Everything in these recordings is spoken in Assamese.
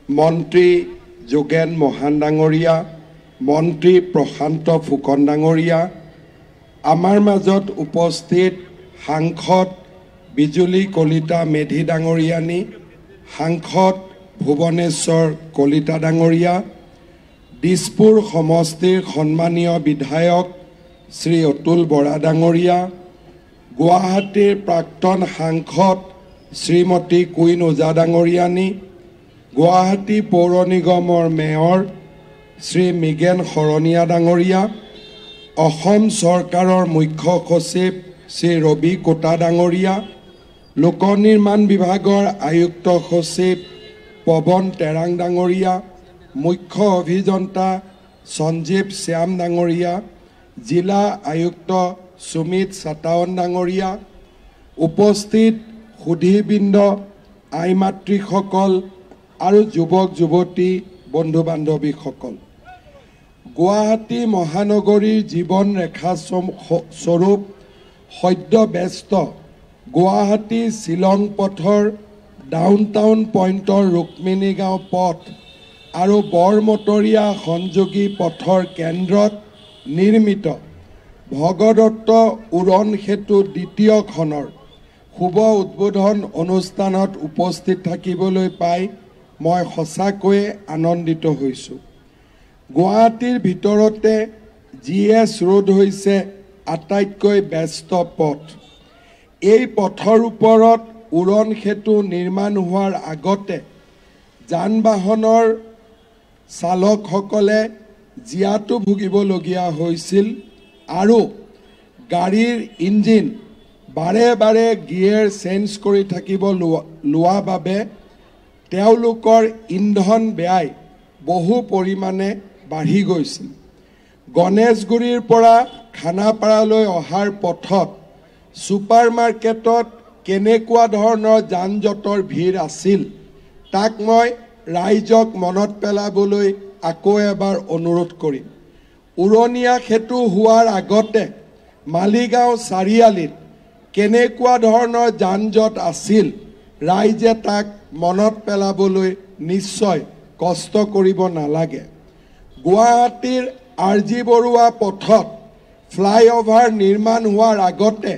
মন্ত্ৰী যোগেন মহান ডাঙৰীয়া, মন্ত্ৰী প্ৰশান্ত ফুকন ডাঙৰীয়া, আমাৰ মাজত উপস্থিত সাংসদ বিজুলী কলিতা মেধি ডাঙৰীয়ানী, সাংসদ ভুৱনেশ্বৰ কলিতা ডাঙৰীয়া, দিছপুৰ সমষ্টিৰ সন্মানীয় বিধায়ক শ্ৰী অতুল বৰা ডাঙৰীয়া, গুৱাহাটীৰ প্ৰাক্তন সাংসদ শ্ৰীমতী কুইন ওজা ডাঙৰীয়ানী, গুৱাহাটী পৌৰ নিগমৰ মেয়ৰ শ্ৰী মিগেন শৰণীয়া ডাঙৰীয়া, অসম চৰকাৰৰ মুখ্য সচিব শ্ৰী ৰবি কোটা ডাঙৰীয়া, লোক নিৰ্মাণ বিভাগৰ আয়ুক্ত সচিব পৱন টেৰাং ডাঙৰীয়া, মুখ্য অভিযন্তা সঞ্জীৱ শ্যাম ডাঙৰীয়া, জিলা আয়ুক্ত সুমিত চাটাৱন ডাঙৰীয়া, উপস্থিত সুধীবৃন্দ, আই মাতৃসকল আৰু যুৱক যুৱতী বন্ধু বান্ধৱীসকল, গুৱাহাটী মহানগৰীৰ জীৱন ৰেখা স্বৰূপ সদ্য ব্যস্ত গুৱাহাটী শ্বিলং পথৰ ডাউনটাউন পইণ্টৰ ৰুক্মিণী গাঁও পথ আৰু বৰমটৰীয়া সংযোগী পথৰ কেন্দ্ৰত নিৰ্মিত ভগদত্ত উৰণ সেতু দ্বিতীয়খনৰ শুভ উদ্বোধন অনুষ্ঠানত উপস্থিত থাকিবলৈ পাই মই সঁচাকৈয়ে আনন্দিত হৈছোঁ। গুৱাহাটীৰ ভিতৰতে GS ৰোড হৈছে আটাইতকৈ ব্যস্ত পথ। এই পথৰ ওপৰত উৰণ সেতু নিৰ্মাণ হোৱাৰ আগতে যান বাহনৰ চালকসকলে জীয়াতু ভুগিবলগীয়া হৈছিল আৰু গাড়ীৰ ইঞ্জিন বাৰে বাৰে গিয়েৰ চেঞ্জ কৰি থাকিব লোৱা বাবে তেওঁলোকৰ ইন্ধন ব্যয় বহু পৰিমাণে বাঢ়ি গৈছিল। গণেশগুৰিৰ পৰা খানাপাৰালৈ অহাৰ পথত ছুপাৰ মাৰ্কেটত কেনেকুৱা ধৰণৰ যান জঁটৰ ভিৰ আছিল তাক মই ৰাইজক মনত পেলাবলৈ আকৌ এবাৰ অনুৰোধ কৰিম। উৰণীয়া সেতু হোৱাৰ আগতে মালিগাঁও চাৰিআলিত কেনেকুৱা ধৰণৰ যান জঁট আছিল ৰাইজে তাক মনত পেলাবলৈ নিশ্চয় কষ্ট কৰিব নালাগে। গুৱাহাটীৰ RG বৰুৱা পথত ফ্লাইঅভাৰ নিৰ্মাণ হোৱাৰ আগতে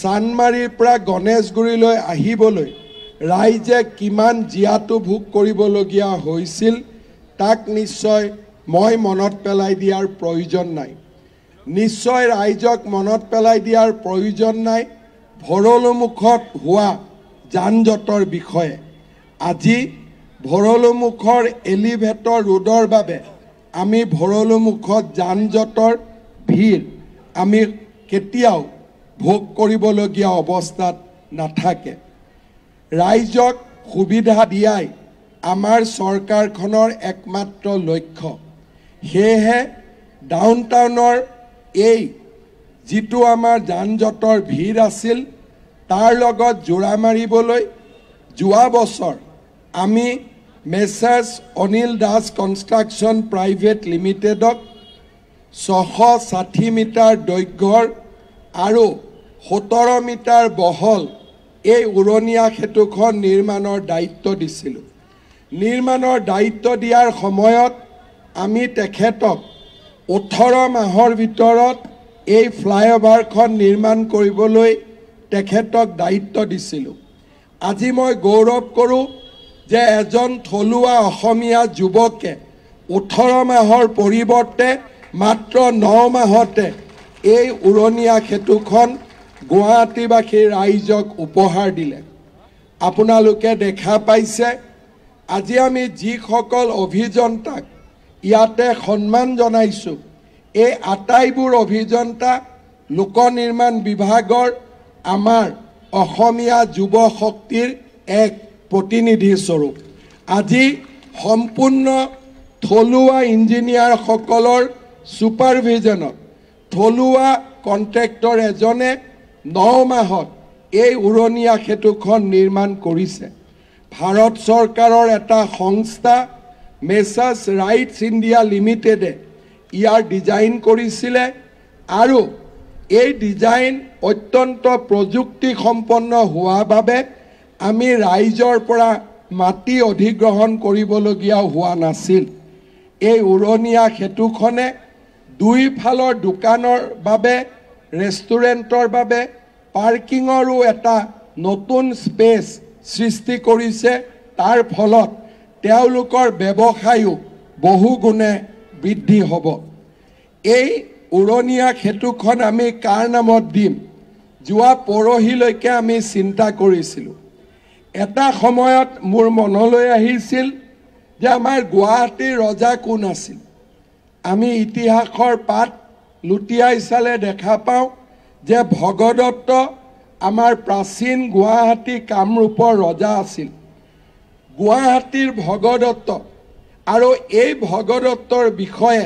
চানমাৰীৰ পৰা গণেশগুৰিলৈ আহিবলৈ ৰাইজে কিমান জীয়াতু ভোগ কৰিবলগীয়া হৈছিল তাক নিশ্চয় মই মনত পেলাই দিয়াৰ প্ৰয়োজন নাই। নিশ্চয় ৰাইজক মনত পেলাই দিয়াৰ প্ৰয়োজন নাই ভৰলুমুখত হোৱা যান জঁটৰ বিষয়ে। আজি ভৰলুমুখৰ এলিভেটৰ ৰোডৰ বাবে আমি ভৰলুমুখত যান জঁটৰ ভিৰ আমি কেতিয়াও ভোগ কৰিবলগীয়া অৱস্থাত নাথাকে। ৰাইজক সুবিধা দিয়াই আমাৰ চৰকাৰখনৰ একমাত্ৰ লক্ষ্য। সেয়েহে ডাউনটাউনৰ এই যিটো আমাৰ যান জঁটৰ ভিৰ আছিল তাৰ লগত জোৰা মাৰিবলৈ যোৱা বছৰ আমি Messrs Anil Das construction private লিমিটেডক 660 মিটাৰ দৈৰ্ঘ্যৰ আৰু 17 মিটাৰ বহল এই উৰণীয়া সেতুখন নিৰ্মাণৰ দায়িত্ব দিছিলোঁ। নিৰ্মাণৰ দায়িত্ব দিয়াৰ সময়ত আমি তেখেতক 18 মাহৰ ভিতৰত এই ফ্লাইঅভাৰখন নিৰ্মাণ কৰিবলৈ তেখেতক দায়িত্ব দিছিলোঁ। আজি মই গৌৰৱ কৰোঁ যে এজন থলুৱা অসমীয়া যুৱকে 18 মাহৰ পৰিৱৰ্তে মাত্ৰ 9 মাহতে এই উৰণীয়া সেতুখন গুৱাহাটীবাসীৰ ৰাইজক উপহাৰ দিলে। আপোনালোকে দেখা পাইছে আজি আমি যিসকল অভিযন্তাক ইয়াতে সন্মান জনাইছোঁ এই আটাইবোৰ অভিযন্তা লোক নিৰ্মাণ বিভাগৰ আমাৰ অসমীয়া যুৱ শক্তিৰ এক প্ৰতিনিধি স্বৰূপ। আজি সম্পূৰ্ণ থলুৱা ইঞ্জিনিয়াৰসকলৰ ছুপাৰভিজনত থলুৱা কণ্ট্ৰেক্টৰ এজনে 9 মাহত এই উৰণীয়া সেতুখন নিৰ্মাণ কৰিছে। ভাৰত চৰকাৰৰ এটা সংস্থা মেছাৰ্ছ ৰাইটছ ইণ্ডিয়া লিমিটেডে ইয়াৰ ডিজাইন কৰিছিলে আৰু এই ডিজাইন অত্যন্ত প্ৰযুক্তি সম্পন্ন হোৱা বাবে আমি ৰাইজৰ পৰা মাটি অধিগ্ৰহণ কৰিবলগীয়া হোৱা নাছিল। এই উৰণীয়া সেতুখনে দুইফালৰ দোকানৰ বাবে, ৰেষ্টুৰেণ্টৰ বাবে, পাৰ্কিঙৰো এটা নতুন স্পেচ সৃষ্টি কৰিছে। তাৰ ফলত তেওঁলোকৰ ব্যৱসায়ো বহুগুণে বৃদ্ধি হ'ব। এই উৰণীয়া সেতুখন আমি কাৰ নামত দিম, যোৱা পৰহিলৈকে আমি চিন্তা কৰিছিলোঁ। এটা সময়ত মোৰ মনলৈ আহিছিল যে আমাৰ গুৱাহাটীৰ ৰজা কোন আছিল। আমি ইতিহাসৰ পাত লুটিয়াই চালে দেখা পাওঁ যে ভগদত্ত আমাৰ প্ৰাচীন গুৱাহাটী কামৰূপৰ ৰজা আছিল। গুৱাহাটীৰ ভগদত্ত, আৰু এই ভগদত্তৰ বিষয়ে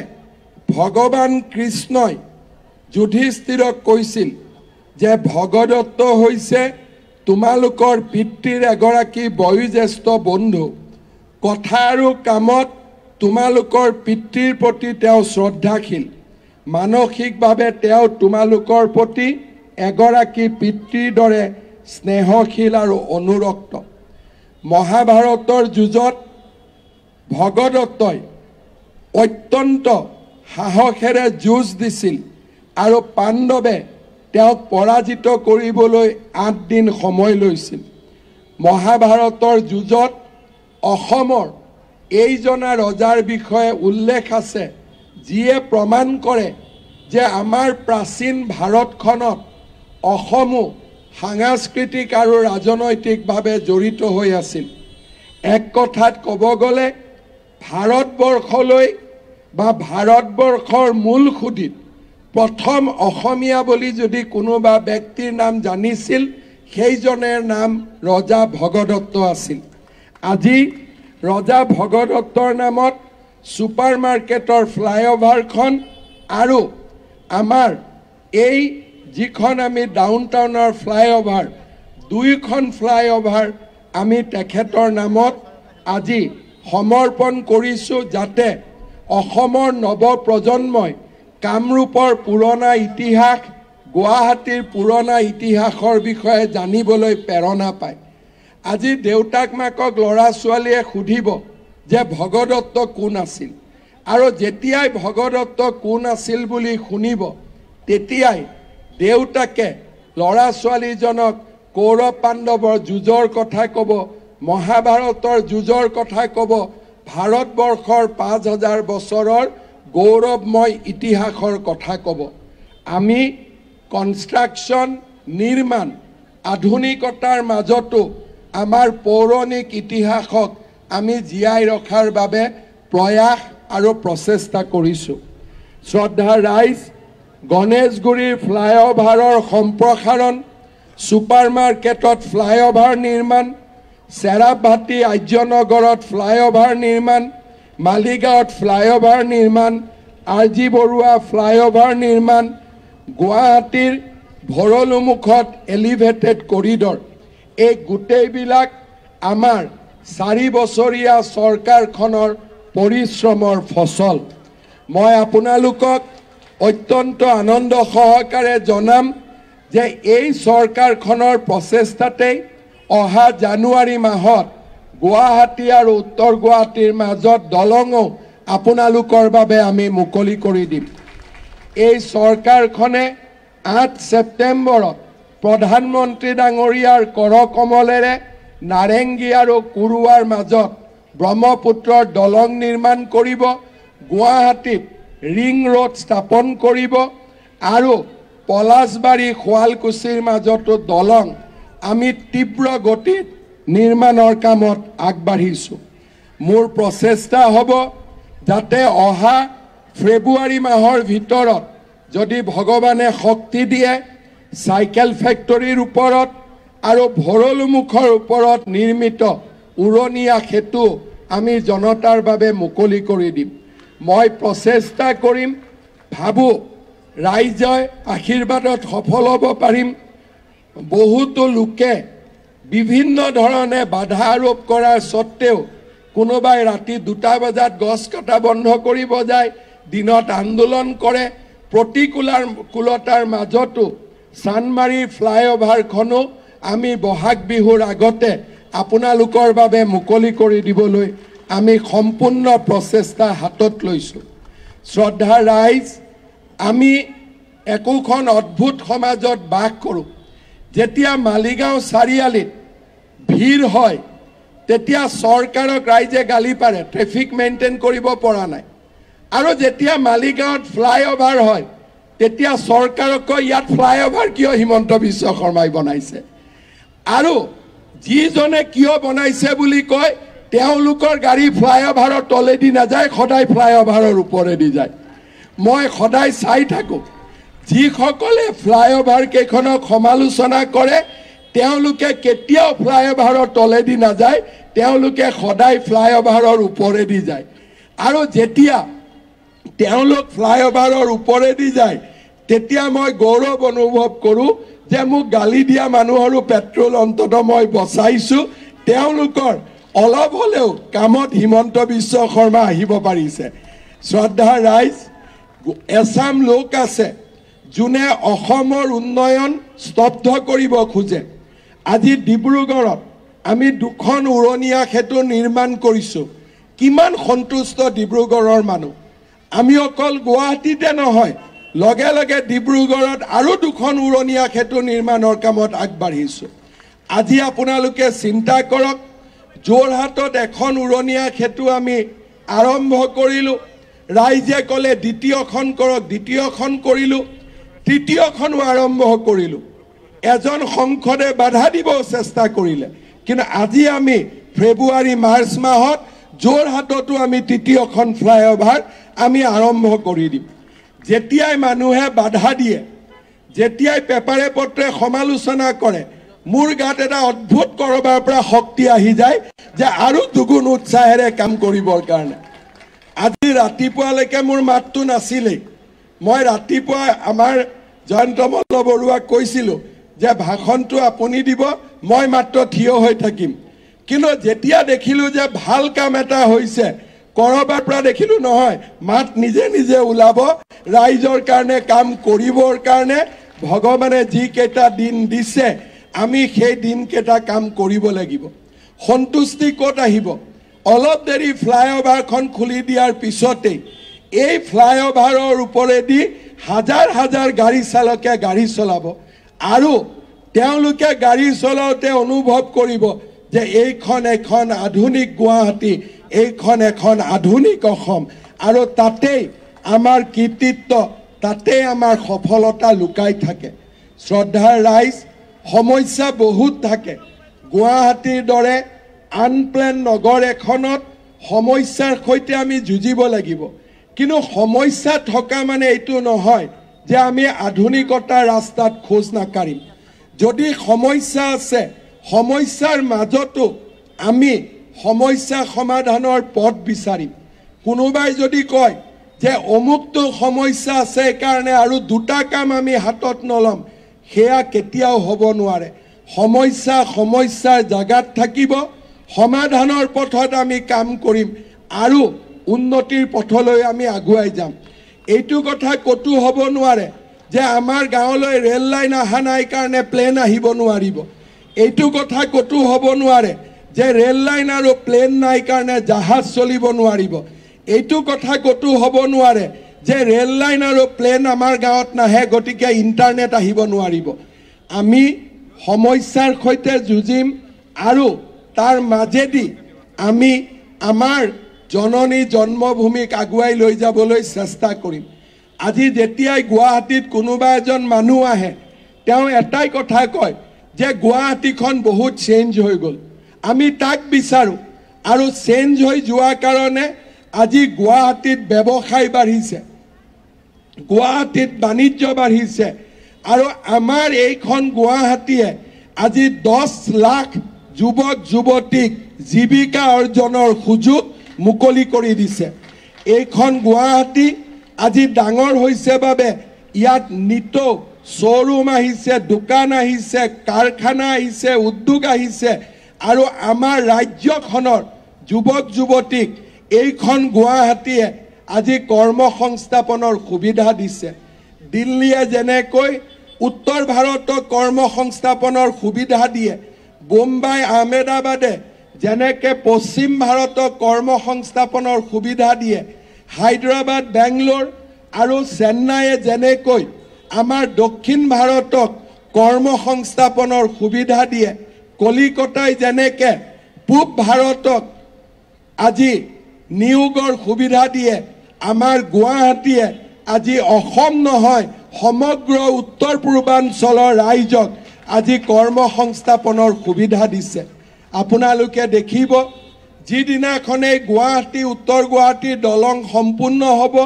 ভগৱান কৃষ্ণই যুধিষ্ঠিৰক কৈছিল যে ভগদত্ত হৈছে তোমালোকৰ পিতৃৰ এগৰাকী বয়োজ্যেষ্ঠ বন্ধু। কথা আৰু কামত তোমালোকৰ পিতৃৰ প্ৰতি তেওঁ শ্ৰদ্ধাশীল, মানসিকভাৱে তেওঁ তোমালোকৰ প্ৰতি এগৰাকী পিতৃৰ দৰে স্নেহশীল আৰু অনুৰক্ত। মহাভাৰতৰ যুঁজত ভগদত্তই অত্যন্ত সাহসেৰে যুঁজ দিছিল আৰু পাণ্ডৱে তেওঁক পৰাজিত কৰিবলৈ 8 দিন সময় লৈছিল। মহাভাৰতৰ যুঁজত অসমৰ এইজনা ৰজাৰ বিষয়ে উল্লেখ আছে, যিয়ে প্ৰমাণ কৰে যে আমাৰ প্ৰাচীন ভাৰতখনত অসমো সাংস্কৃতিক আৰু ৰাজনৈতিকভাৱে জড়িত হৈ আছিল। এক কথাত ক'ব গ'লে ভাৰতবৰ্ষলৈ বা ভাৰতবৰ্ষৰ মূল সুঁতিত প্ৰথম অসমীয়া বুলি যদি কোনোবা ব্যক্তিৰ নাম জানিছিল, সেইজনৰ নাম ৰজা ভগদত্ত আছিল। আজি ৰজা ভগদত্তৰ নামত ছুপাৰ মাৰ্কেটৰ ফ্লাইঅভাৰখন আৰু আমাৰ এই যিখন আমি ডাউন টাউনৰ ফ্লাইঅভাৰ, দুইখন ফ্লাইঅভাৰ আমি তেখেতৰ নামত আজি সমৰ্পণ কৰিছোঁ, যাতে অসমৰ নৱপ্ৰজন্মই কামৰূপৰ পুৰণা ইতিহাস, গুৱাহাটীৰ পুৰণা ইতিহাসৰ বিষয়ে জানিবলৈ প্ৰেৰণা পায়। আজি দেউতাক মাকক ল'ৰা ছোৱালীয়ে সুধিব যে ভগদত্ত কোন আছিল, আৰু যেতিয়াই ভগদত্ত কোন আছিল বুলি শুনিব, তেতিয়াই দেউতাকে ল'ৰা ছোৱালীজনক কৌৰৱ পাণ্ডৱৰ যুঁজৰ কথা ক'ব, মহাভাৰতৰ যুঁজৰ কথা ক'ব, ভাৰতবৰ্ষৰ 5000 বছৰৰ গৌৰৱময় ইতিহাসৰ কথা ক'ব। আমি কনষ্ট্ৰাকশ্যন, নিৰ্মাণ, আধুনিকতাৰ মাজতো আমাৰ পৌৰাণিক ইতিহাসক আমি জীয়াই ৰখাৰ বাবে প্ৰয়াস আৰু প্ৰচেষ্টা কৰিছোঁ। শ্ৰদ্ধা ৰাইজ, গণেশগুৰিৰ ফ্লাইঅভাৰৰ সম্প্ৰসাৰণ, ছুপাৰ মাৰ্কেটত ফ্লাইঅভাৰ নিৰ্মাণ, চেৰাপভাটি আৰ্যনগৰত ফ্লাইঅভাৰ নিৰ্মাণ, মালিগাঁৱত ফ্লাইঅভাৰ নিৰ্মাণ, আৰ.জি. বৰুৱা ফ্লাইঅভাৰ নিৰ্মাণ, গুৱাহাটীৰ ভৰলুমুখত এলিভেটেড কৰিডৰ, এই গোটেইবিলাক আমাৰ 4 বছৰীয়া চৰকাৰখনৰ পৰিশ্ৰমৰ ফচল। মই আপোনালোকক অত্যন্ত আনন্দ সহকাৰে জনাম যে এই চৰকাৰখনৰ প্ৰচেষ্টাতেই অহা জানুৱাৰী মাহত গুৱাহাটী আৰু উত্তৰ গুৱাহাটীৰ মাজত দলঙো আপোনালোকৰ বাবে আমি মুকলি কৰি দিম। এই চৰকাৰখনে 8 ছেপ্টেম্বৰত প্ৰধানমন্ত্ৰী ডাঙৰীয়াৰ কৰকমলেৰে নাৰেংগী আৰু কুৰুৱাৰ মাজত ব্ৰহ্মপুত্ৰৰ দলং নিৰ্মাণ কৰিব, গুৱাহাটীত ৰিং ৰোড স্থাপন কৰিব, আৰু পলাশবাৰী শুৱালকুছিৰ মাজতো দলং আমি তীব্ৰ গতিত নিৰ্মাণৰ কামত আগবাঢ়িছোঁ। মোৰ প্ৰচেষ্টা হ'ব যাতে অহা ফেব্ৰুৱাৰী মাহৰ ভিতৰত যদি ভগৱানে শক্তি দিয়ে, চাইকেল ফেক্টৰীৰ ওপৰত আৰু ভৰলুমুখৰ ওপৰত নিৰ্মিত উৰণীয়া সেতু আমি জনতাৰ বাবে মুকলি কৰি দিম। মই প্ৰচেষ্টা কৰিম, ভাবোঁ ৰাইজৰ আশীৰ্বাদত সফল হ'ব পাৰিম। বহুতো লোকে বিভিন্ন ধৰণে বাধা আৰোপ কৰাৰ স্বত্তেও কোনোবাই ৰাতি 2টা বজাত গছ কটা বন্ধ কৰিব যায়, দিনত আন্দোলন কৰে। প্ৰতিকূলতাৰ মাজতো চানমাৰীৰ ফ্লাইঅভাৰখনো আমি বহাগ বিহুৰ আগতে আপোনালোকৰ বাবে মুকলি কৰি দিবলৈ আমি সম্পূৰ্ণ প্ৰচেষ্টা হাতত লৈছোঁ। শ্ৰদ্ধা ৰাইজ, আমি একোখন অদ্ভুত সমাজত বাস কৰোঁ। যেতিয়া মালিগাঁও চাৰিআলিত ভিৰ হয় তেতিয়া চৰকাৰক ৰাইজে গালি পাৰে, ট্ৰেফিক মেইনটেইন কৰিব পৰা নাই। আৰু যেতিয়া মালিগাঁৱত ফ্লাইঅভাৰ হয় তেতিয়া চৰকাৰক কয় ইয়াত ফ্লাইঅভাৰ কিয় হিমন্ত বিশ্ব শৰ্মাই বনাইছে। আৰু যিজনে কিয় বনাইছে বুলি কয় তেওঁলোকৰ গাড়ী ফ্লাইঅভাৰৰ তলেদি নাযায়, সদায় ফ্লাইঅভাৰৰ ওপৰেদি যায়। মই সদায় চাই থাকোঁ, যিসকলে ফ্লাইঅভাৰ কেইখনক সমালোচনা কৰে তেওঁলোকে কেতিয়াও ফ্লাইঅভাৰৰ তলেদি নাযায়, তেওঁলোকে সদায় ফ্লাইঅভাৰৰ ওপৰেদি যায়। আৰু যেতিয়া তেওঁলোক ফ্লাইঅভাৰৰ ওপৰেদি যায় তেতিয়া মই গৌৰৱ অনুভৱ কৰোঁ যে মোক গালি দিয়া মানুহৰো পেট্ৰল অন্ততঃ মই বচাইছোঁ। তেওঁলোকৰ অলপ হ'লেও কামত হিমন্ত বিশ্ব শৰ্মা আহিব পাৰিছে। শ্ৰদ্ধা ৰাইজ, এছাম লোক আছে যোনে অসমৰ উন্নয়ন স্তব্ধ কৰিব খোজে। আজি ডিব্ৰুগড়ত আমি 2খন উৰণীয়া সেতু নিৰ্মাণ কৰিছোঁ। কিমান সন্তুষ্ট ডিব্ৰুগড়ৰ মানুহ। আমি অকল গুৱাহাটীতে নহয়, লগে লগে ডিব্ৰুগড়ত আৰু 2খন উৰণীয়া সেতু নিৰ্মাণৰ কামত আগবাঢ়িছোঁ। আজি আপোনালোকে চিন্তা কৰক, যোৰহাটত এখন উৰণীয়া সেতু আমি আৰম্ভ কৰিলোঁ, ৰাইজে ক'লে দ্বিতীয়খন কৰক, দ্বিতীয়খন কৰিলোঁ, তৃতীয়খনো আৰম্ভ কৰিলোঁ। এজন সংসদে বাধা দিব চেষ্টা কৰিলে, কিন্তু আজি আমি ফেব্ৰুৱাৰী মাৰ্চ মাহত যোৰহাটতো আমি তৃতীয়খন ফ্লাইঅভাৰ আমি আৰম্ভ কৰি দিম। যেতিয়াই মানুহে বাধা দিয়ে, যেতিয়াই পেপাৰে পত্ৰে সমালোচনা কৰে, মোৰ গাত এটা অদ্ভুত কৰবাৰ পৰা শক্তি আহি যায় যে আৰু দুগুণ উৎসাহেৰে কাম কৰিবৰ কাৰণে। আজি ৰাতিপুৱালৈকে মোৰ মাতটো নাছিলেই। মই ৰাতিপুৱা আমাৰ জয়ন্ত মল্ল বৰুৱাক কৈছিলোঁ যে ভাষণটো আপুনি দিব, মই মাত্ৰ থিয় হৈ থাকিম। কিন্তু যেতিয়া দেখিলোঁ যে ভাল কাম এটা হৈছে, কৰবাৰ পৰা দেখিলোঁ নহয়, মাত নিজে নিজে ওলাব, ৰাইজৰ কাৰণে কাম কৰিবৰ কাৰণে ভগৱানে যিকেইটা দিন দিছে আমি সেই দিনকেইটা কাম কৰিব লাগিব। সন্তুষ্টি ক'ত আহিব? অলপ দেৰি ফ্লাইঅভাৰখন খুলি দিয়াৰ পিছতেই এই ফ্লাইঅভাৰৰ ওপৰেদি হাজাৰ হাজাৰ গাড়ী চালকে গাড়ী চলাব আৰু তেওঁলোকে গাড়ী চলাওঁতে অনুভৱ কৰিব যে এইখন এখন আধুনিক গুৱাহাটী, এইখন এখন আধুনিক অসম। আৰু তাতেই আমাৰ কৃতিত্ব, তাতেই আমাৰ সফলতা লুকাই থাকে। শ্ৰদ্ধাৰ ৰাইজ, সমস্যা বহুত থাকে। গুৱাহাটীৰ দৰে আনপ্লেন নগৰ এখনত সমস্যাৰ সৈতে আমি যুঁজিব লাগিব। কিন্তু সমস্যা থকা মানে এইটো নহয় যে আমি আধুনিকতাৰ ৰাস্তাত খোজ নাকাঢ়িম। যদি সমস্যা আছে, সমস্যাৰ মাজতো আমি সমস্যা সমাধানৰ পথ বিচাৰিম। কোনোবাই যদি কয় যে অমুকটো সমস্যা আছে কাৰণে আৰু 2টা কাম আমি হাতত নলম, সেয়া কেতিয়াও হ'ব নোৱাৰে। সমস্যা সমস্যাৰ জাগাত থাকিব, সমাধানৰ পথত আমি কাম কৰিম আৰু উন্নতিৰ পথলৈ আমি আগুৱাই যাম। এইটো কথা ক'তো হ'ব নোৱাৰে যে আমাৰ গাঁৱলৈ ৰেল লাইন অহা নাই কাৰণে প্লেন আহিব নোৱাৰিব। এইটো কথা ক'তো হ'ব নোৱাৰে যে ৰেল লাইন আৰু প্লেন নাই কাৰণে জাহাজ চলিব নোৱাৰিব। এইটো কথা ক'তো হ'ব নোৱাৰে যে ৰেল লাইন আৰু প্লেন আমাৰ গাঁৱত নাহে গতিকে ইণ্টাৰনেট আহিব নোৱাৰিব। আমি সমস্যাৰ সৈতে যুঁজিম আৰু তাৰ মাজেদি আমি আমাৰ জননী জন্মভূমিক আগুৱাই লৈ যাবলৈ চেষ্টা কৰিম। আজি যেতিয়াই গুৱাহাটীত কোনোবা এজন মানুহ আহে, তেওঁ এটাই কথা কয় যে গুৱাহাটীখন বহুত চেঞ্জ হৈ গ'ল। আমি তাক বিচাৰোঁ আৰু চেঞ্জ হৈ যোৱাৰ কাৰণে আজি গুৱাহাটীত ব্যৱসায় বাঢ়িছে, গুৱাহাটীত বাণিজ্য বাঢ়িছে আৰু আমাৰ এইখন গুৱাহাটীয়ে আজি 10 লাখ যুৱক যুৱতীক জীৱিকা অৰ্জনৰ সুযোগ মুকলি কৰি দিছে। এইখন গুৱাহাটী আজি ডাঙৰ হৈছে বাবে ইয়াত নিতৌ শ্ব'ৰুম আহিছে, দোকান আহিছে, কাৰখানা আহিছে, উদ্যোগ আহিছে আৰু আমাৰ ৰাজ্যখনৰ যুৱক যুৱতীক এইখন গুৱাহাটীয়ে আজি কৰ্মসংস্থাপনৰ সুবিধা দিছে। দিল্লীয়ে যেনেকৈ উত্তৰ ভাৰতক কৰ্মসংস্থাপনৰ সুবিধা দিয়ে, বোম্বাই আহমেদাবাদে যেনেকৈ পশ্চিম ভাৰতক কৰ্মসংস্থাপনৰ সুবিধা দিয়ে, হায়দৰাবাদ বেংগলোৰ আৰু চেন্নাইয়ে যেনেকৈ আমাৰ দক্ষিণ ভাৰতক কৰ্মসংস্থাপনৰ সুবিধা দিয়ে, কলিকতাই যেনেকৈ পূব ভাৰতক আজি নিয়োগৰ সুবিধা দিয়ে, আমাৰ গুৱাহাটীয়ে আজি অসম নহয় সমগ্ৰ উত্তৰ পূৰ্বাঞ্চলৰ ৰাইজক আজি কৰ্মসংস্থাপনৰ সুবিধা দিছে। আপোনালোকে দেখিব যিদিনাখনেই গুৱাহাটী উত্তৰ গুৱাহাটীৰ দলং সম্পূৰ্ণ হ'ব,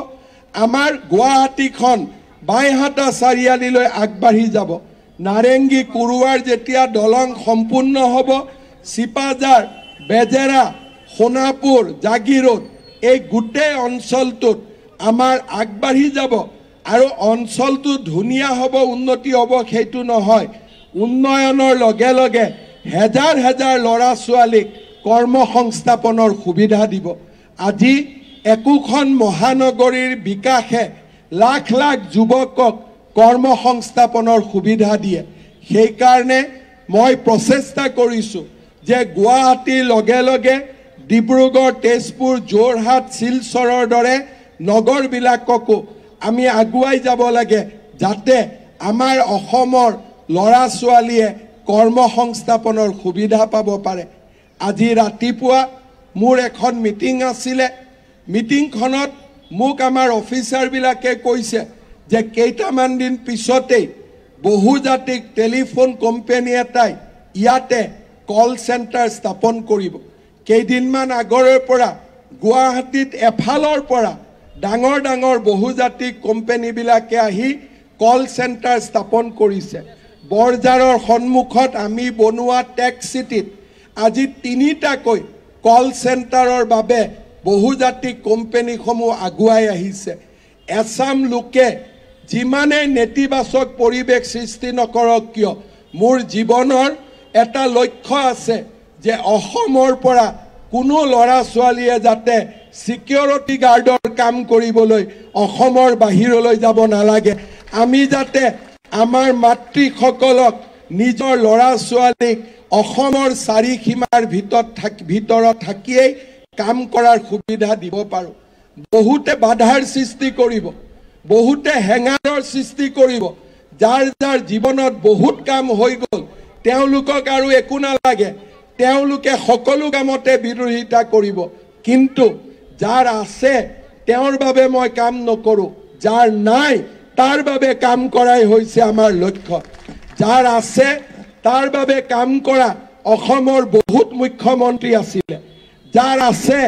আমাৰ গুৱাহাটীখন বাইহাটা চাৰিআলিলৈ আগবাঢ়ি যাব। নাৰেংগী কুৰুৱাৰ যেতিয়া দলং সম্পূৰ্ণ হ'ব, চিপাঝাৰ, বেজেৰা, সোণাপুৰ, জাগিৰোড এই গোটেই অঞ্চলটোত আমাৰ আগবাঢ়ি যাব আৰু অঞ্চলটো ধুনীয়া হ'ব, উন্নতি হ'ব সেইটো নহয়, উন্নয়নৰ লগে লগে হেজাৰ হেজাৰ ল'ৰা ছোৱালীক কৰ্মসংস্থাপনৰ সুবিধা দিব। আজি একোখন মহানগৰীৰ বিকাশে লাখ লাখ যুৱকক কৰ্মসংস্থাপনৰ সুবিধা দিয়ে। সেইকাৰণে মই প্ৰচেষ্টা কৰিছোঁ যে গুৱাহাটীৰ লগে লগে ডিব্ৰুগড়, তেজপুৰ, যোৰহাট, শিলচৰৰ দৰে নগৰবিলাককো আমি আগুৱাই যাব লাগে, যাতে আমাৰ অসমৰ ল'ৰা ছোৱালীয়ে কৰ্মসংস্থাপনৰ সুবিধা পাব পাৰে। আজি ৰাতিপুৱা মোৰ এখন মিটিং আছিলে, মিটিংখনত মোক আমাৰ অফিচাৰবিলাকে কৈছে যে কেইটামান দিন পিছতেই বহুজাতিক টেলিফোন কোম্পানী এটাই ইয়াতে কল চেণ্টাৰ স্থাপন কৰিব। কেইদিনমান আগৰে পৰা গুৱাহাটীত এফালৰ পৰা ডাঙৰ ডাঙৰ বহুজাতিক কোম্পানীবিলাকে আহি কল চেণ্টাৰ স্থাপন কৰিছে। বৰজাৰৰ সন্মুখত আমি বনোৱা টেক চিটিত আজি 3টাকৈ কল চেণ্টাৰৰ বাবে বহুজাতিক কোম্পানীসমূহ আগুৱাই আহিছে। এছাম লোকে যিমানেই নেতিবাচক পৰিৱেশ সৃষ্টি নকৰক কিয়, মোৰ জীৱনৰ এটা লক্ষ্য আছে যে অসমৰ পৰা কোনো ল'ৰা ছোৱালীয়ে যাতে সিকিউৰিটি গাৰ্ডৰ কাম কৰিবলৈ অসমৰ বাহিৰলৈ যাব নালাগে। আমি যাতে আমাৰ মাতৃসকলক নিজৰ ল'ৰা ছোৱালীক অসমৰ চাৰিসীমাৰ ভিতৰত থাকিয়েই কাম কৰাৰ সুবিধা দিব পাৰোঁ। বহুতে বাধাৰ সৃষ্টি কৰিব, বহুতে হেঙাৰৰ সৃষ্টি কৰিব। যাৰ যাৰ জীৱনত বহুত কাম হৈ গ'ল তেওঁলোকক আৰু একো নালাগে, তেওঁলোকে সকলো কামতে বিৰোধিতা কৰিব। কিন্তু যাৰ আছে তেওঁৰ বাবে মই কাম নকৰোঁ, যাৰ নাই তাৰ বাবে কাম কৰাই হৈছে আমাৰ লক্ষ্য। যাৰ আছে তাৰ বাবে কাম কৰা অসমৰ বহুত মুখ্যমন্ত্ৰী আছিলে, যাৰ আছে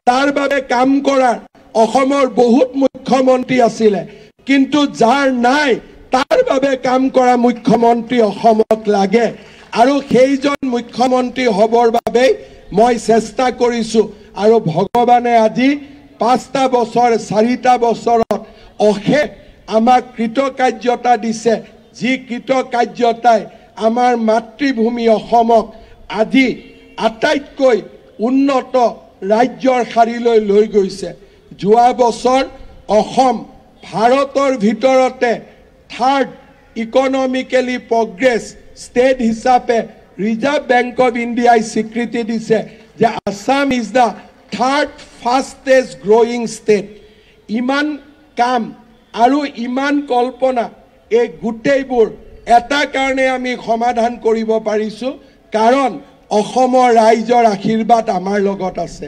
তাৰ বাবে কাম কৰাৰ অসমৰ বহুত মুখ্যমন্ত্ৰী আছিলে, কিন্তু যাৰ নাই তাৰ বাবে কাম কৰা মুখ্যমন্ত্ৰী অসমক লাগে। আৰু সেইজন মুখ্যমন্ত্ৰী হ'বৰ বাবে মই চেষ্টা কৰিছোঁ। আৰু ভগৱানে আজি 5টা বছৰ 4টা বছৰত অশেষ আমাক কৃতকাৰ্যতা দিছে, যি কৃতকাৰ্যতাই আমাৰ মাতৃভূমি অসমক আজি আটাইতকৈ উন্নত ৰাজ্যৰ শাৰীলৈ লৈ গৈছে। যোৱা বছৰ অসম ভাৰতৰ ভিতৰতে 3rd ইকনমিকেলি প্ৰগ্ৰেছ ষ্টেট হিচাপে ৰিজাৰ্ভ বেংক অফ ইণ্ডিয়াই স্বীকৃতি দিছে যে Assam is the 3rd fastest growing state. ইমান কাম আৰু ইমান কল্পনা এই গোটেইবোৰ এটা কাৰণে আমি সমাধান কৰিব পাৰিছোঁ, কাৰণ অসমৰ ৰাইজৰ আশীৰ্বাদ আমাৰ লগত আছে।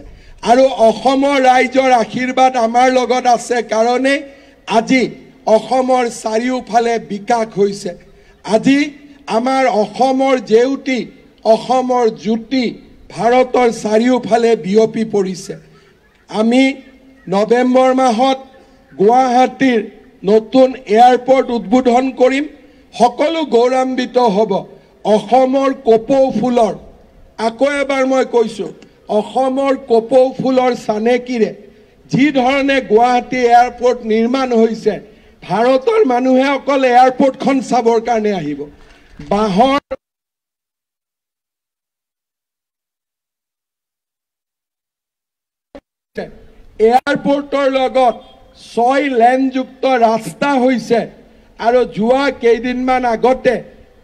আৰু অসমৰ ৰাইজৰ আশীৰ্বাদ আমাৰ লগত আছে কাৰণে আজি অসমৰ চাৰিওফালে বিকাশ হৈছে। আজি আমাৰ অসমৰ জেউতি, অসমৰ জ্যোতি ভাৰতৰ চাৰিওফালে বিয়পি পৰিছে। আমি নৱেম্বৰ মাহত গুৱাহাটীৰ নতুন এয়াৰপোৰ্ট উদ্বোধন কৰিম। সকলো গৌৰৱান্বিত হ'ব। অসমৰ কপৌ ফুলৰ, আকৌ এবাৰ মই কৈছোঁ, অসমৰ কপৌ ফুলৰ চানেকিৰে যি ধৰণে গুৱাহাটী এয়াৰপোৰ্ট নিৰ্মাণ হৈছে, ভাৰতৰ মানুহে অকল এয়াৰপোৰ্টখন চাবৰ কাৰণে আহিব। বাঁহৰ এয়াৰপোৰ্টৰ লগত 6 লেনযুক্ত ৰাস্তা হৈছে। আৰু যোৱা কেইদিনমান আগতে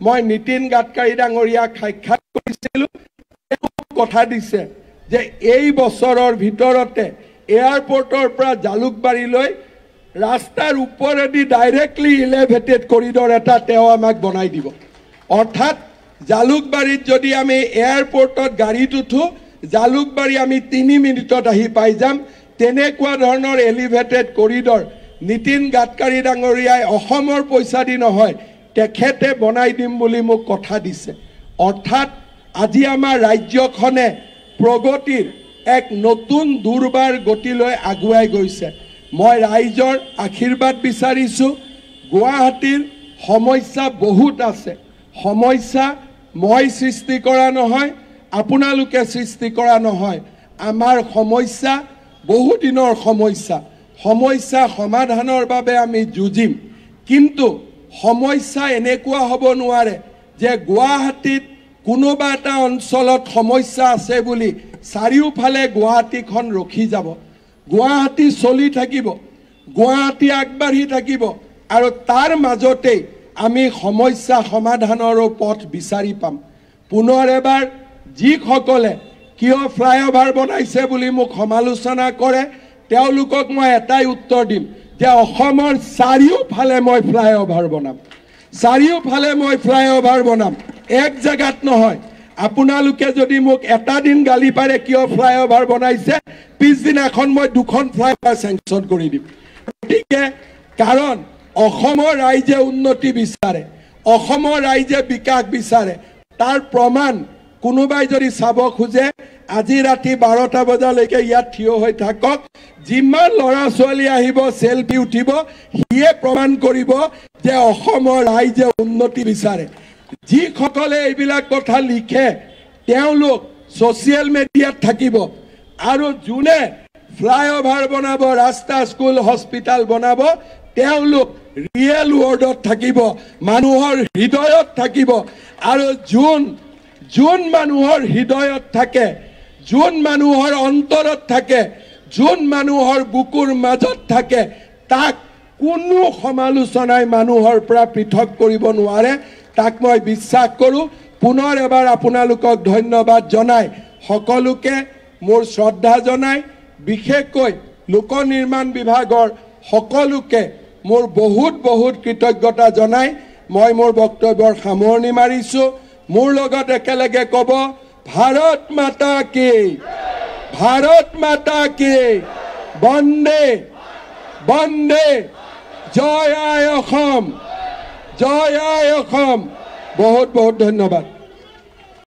মই নীতিন গাডকাৰী ডাঙৰীয়াক সাক্ষাৎ কৰিছিলোঁ। কথা দিছে যে এই বছৰৰ ভিতৰতে এয়াৰপোৰ্টৰ পৰা জালুকবাৰীলৈ ৰাস্তাৰ ওপৰেদি ডাইৰেক্টলি ইলেভেটেড কৰিডৰ এটা তেওঁ আমাক বনাই দিব। অৰ্থাৎ জালুকবাৰীত যদি আমি এয়াৰপোৰ্টত গাড়ীত উঠো জালুকবাৰী আমি 3 মিনিটত আহি পাই যাম। তেনেকুৱা ধৰণৰ এলিভেটেড কৰিডৰ নীতিন গাডকাৰী ডাঙৰীয়াই অসমৰ পইচা দি নহয় তেখেতে বনাই দিম বুলি মোক কথা দিছে। অৰ্থাৎ আজি আমাৰ ৰাজ্যখনে প্ৰগতিৰ এক নতুন দুৰ্বাৰ গতিলৈ আগুৱাই গৈছে। মই ৰাইজৰ আশীৰ্বাদ বিচাৰিছোঁ। গুৱাহাটীৰ সমস্যা বহুত আছে। সমস্যা মই সৃষ্টি কৰা নহয়, আপোনালোকে সৃষ্টি কৰা নহয়। আমাৰ সমস্যা বহুদিনৰ সমস্যা। সমস্যা সমাধানৰ বাবে আমি যুঁজিম। কিন্তু সমস্যা এনেকুৱা হ'ব নোৱাৰে যে গুৱাহাটীত কোনোবা এটা অঞ্চলত সমস্যা আছে বুলি চাৰিওফালে গুৱাহাটীখন ৰখি যাব। গুৱাহাটী চলি থাকিব, গুৱাহাটী আগবাঢ়ি থাকিব আৰু তাৰ মাজতেই আমি সমস্যা সমাধানৰো পথ বিচাৰি পাম। পুনৰ এবাৰ যিসকলে কিয় ফ্লাইঅভাৰ বনাইছে বুলি মোক সমালোচনা কৰে তেওঁলোকক মই এটাই উত্তৰ দিম যে অসমৰ চাৰিওফালে মই ফ্লাইঅভাৰ বনাম, চাৰিওফালে মই ফ্লাইঅভাৰ বনাম, এক জেগাত নহয়। আপোনালোকে যদি মোক এটা দিন গালি পাৰে কিয় ফ্লাইঅভাৰ বনাইছে, পিছদিনাখন মই 2খন ফ্লাইঅভাৰ চেংচন কৰি দিম। গতিকে কাৰণ অসমৰ ৰাইজে উন্নতি বিচাৰে, অসমৰ ৰাইজে বিকাশ বিচাৰে। তাৰ প্ৰমাণ কোনোবাই যদি চাব খোজে আজি ৰাতি 12টা বজালৈকে ইয়াত থিয় হৈ থাকক। যিমান ল'ৰা ছোৱালী আহিব চেলফি উঠিব সিয়ে প্ৰমাণ কৰিব যে অসমৰ ৰাইজে উন্নতি বিচাৰে। যিসকলে এইবিলাক কথা লিখে তেওঁলোক ছ'চিয়েল মিডিয়াত থাকিব আৰু যোনে ফ্লাইঅভাৰ বনাব, ৰাস্তা স্কুল হস্পিটাল বনাব তেওঁলোক ৰিয়েল ৱৰ্ল্ডত থাকিব, মানুহৰ হৃদয়ত থাকিব। আৰু যোন মানুহৰ হৃদয়ত থাকে, যোন মানুহৰ অন্তৰত থাকে, যোন মানুহৰ বুকুৰ মাজত থাকে তাক কোনো সমালোচনাই মানুহৰ পৰা পৃথক কৰিব নোৱাৰে। তাক মই বিশ্বাস কৰোঁ। পুনৰ এবাৰ আপোনালোকক ধন্যবাদ জনাই সকলোকে মোৰ শ্ৰদ্ধা জনাই বিশেষকৈ লোক নিৰ্মাণ বিভাগৰ সকলোকে মোৰ বহুত কৃতজ্ঞতা জনাই মই মোৰ বক্তব্যৰ সামৰণি মাৰিছোঁ। মোৰ লগত একেলগে ক'ব ভাৰত মাতা কি, ভাৰত মাতা কি, বন্দে বন্দে, জয় আই অসম, জয় আই অসম। বহুত ধন্যবাদ।